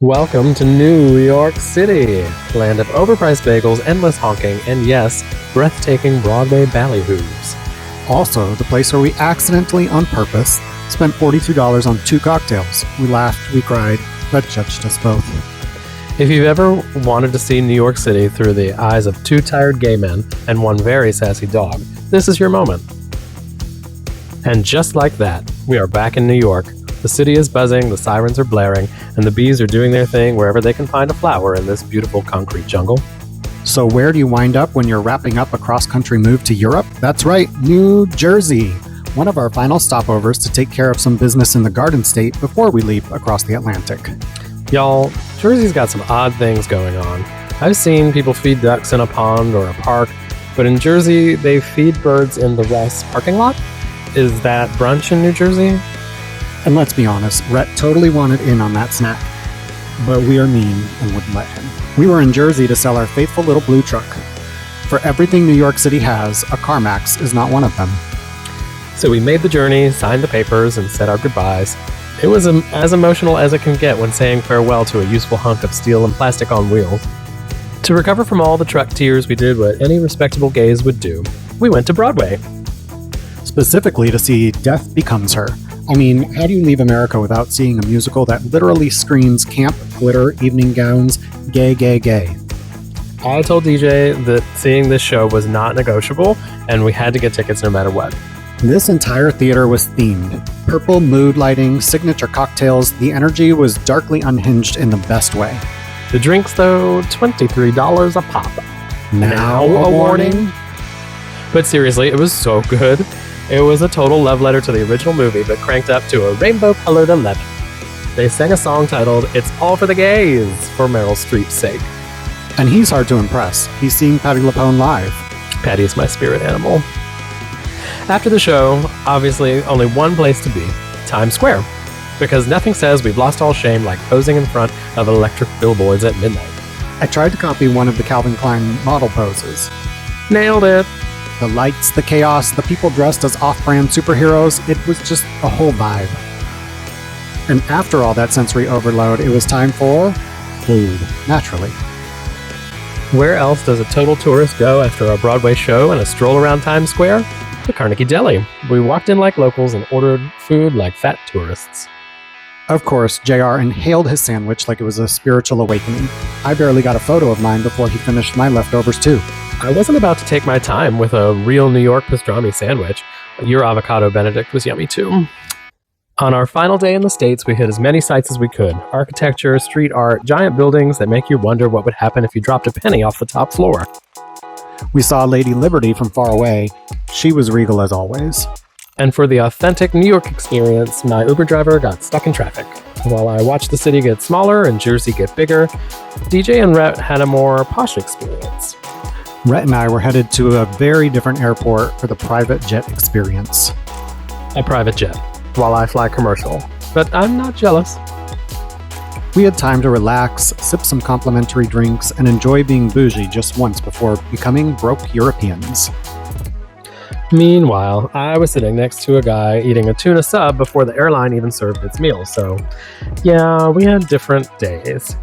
Welcome to New York City, land of overpriced bagels, endless honking, and yes, breathtaking Broadway ballyhoos. Also, the place where we accidentally, on purpose, spent $42 on 2 cocktails. We laughed, we cried, but judged us both. If you've ever wanted to see New York City through the eyes of 2 tired gay men and 1 very sassy dog, this is your moment. And just like that, we are back in New York. The city is buzzing, the sirens are blaring, and the bees are doing their thing wherever they can find a flower in this beautiful concrete jungle. So where do you wind up when you're wrapping up a cross-country move to Europe? That's right, New Jersey. One of our final stopovers to take care of some business in the Garden State before we leap across the Atlantic. Y'all, Jersey's got some odd things going on. I've seen people feed ducks in a pond or a park, but in Jersey, they feed birds in the Ross parking lot? Is that brunch in New Jersey? And let's be honest, Rhett totally wanted in on that snack, but we are mean and wouldn't let him. We were in Jersey to sell our faithful little blue truck. For everything New York City has, a CarMax is not one of them. So we made the journey, signed the papers, and said our goodbyes. It was as emotional as it can get when saying farewell to a useful hunk of steel and plastic on wheels. To recover from all the truck tears, we did what any respectable gays would do. We went to Broadway. Specifically to see Death Becomes Her. I mean, how do you leave America without seeing a musical that literally screams camp, glitter, evening gowns, gay, gay, gay? I told DJ that seeing this show was not negotiable, and we had to get tickets no matter what. This entire theater was themed. Purple mood lighting, signature cocktails, the energy was darkly unhinged in the best way. The drinks, though, $23 a pop. Now a warning? But seriously, it was so good. It was a total love letter to the original movie, but cranked up to a rainbow-colored 11. They sang a song titled "It's All for the Gays" for Meryl Streep's sake. And he's hard to impress. He's seeing Patti LuPone live. Patty is my spirit animal. After the show, obviously only one place to be, Times Square. Because nothing says we've lost all shame like posing in front of electric billboards at midnight. I tried to copy one of the Calvin Klein model poses. Nailed it! The lights, the chaos, the people dressed as off-brand superheroes, it was just a whole vibe. And after all that sensory overload, it was time for food, naturally. Where else does a total tourist go after a Broadway show and a stroll around Times Square? The Carnegie Deli. We walked in like locals and ordered food like fat tourists. Of course, JR inhaled his sandwich like it was a spiritual awakening. I barely got a photo of mine before he finished my leftovers too. I wasn't about to take my time with a real New York pastrami sandwich. Your avocado Benedict was yummy too. On our final day in the States, we hit as many sites as we could. Architecture, street art, giant buildings that make you wonder what would happen if you dropped a penny off the top floor. We saw Lady Liberty from far away. She was regal as always. And for the authentic New York experience, my Uber driver got stuck in traffic. While I watched the city get smaller and Jersey get bigger, DJ and Rhett had a more posh experience. Rhett and I were headed to a very different airport for the private jet experience. A private jet, while I fly commercial. But I'm not jealous. We had time to relax, sip some complimentary drinks, and enjoy being bougie just once before becoming broke Europeans. Meanwhile, I was sitting next to a guy eating a tuna sub before the airline even served its meal, so yeah, we had different days.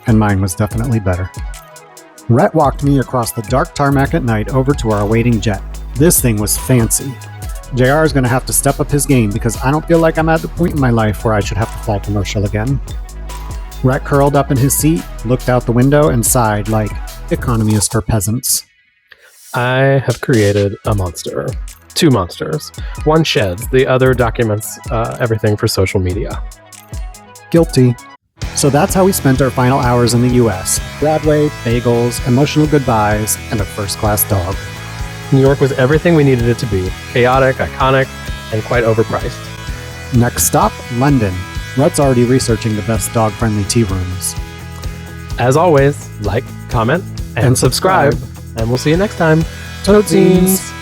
And mine was definitely better. Rhett walked me across the dark tarmac at night over to our awaiting jet. This thing was fancy. JR is going to have to step up his game because I don't feel like I'm at the point in my life where I should have to fly commercial again. Rhett curled up in his seat, looked out the window, and sighed like, economy is for peasants. I have created a monster. 2 monsters. One sheds, the other documents everything for social media. Guilty. So that's how we spent our final hours in the US. Broadway, bagels, emotional goodbyes, and a first-class dog. New York was everything we needed it to be. Chaotic, iconic, and quite overpriced. Next stop, London. Rhett's already researching the best dog-friendly tea rooms. As always, like, comment, and subscribe. And we'll see you next time. Totes!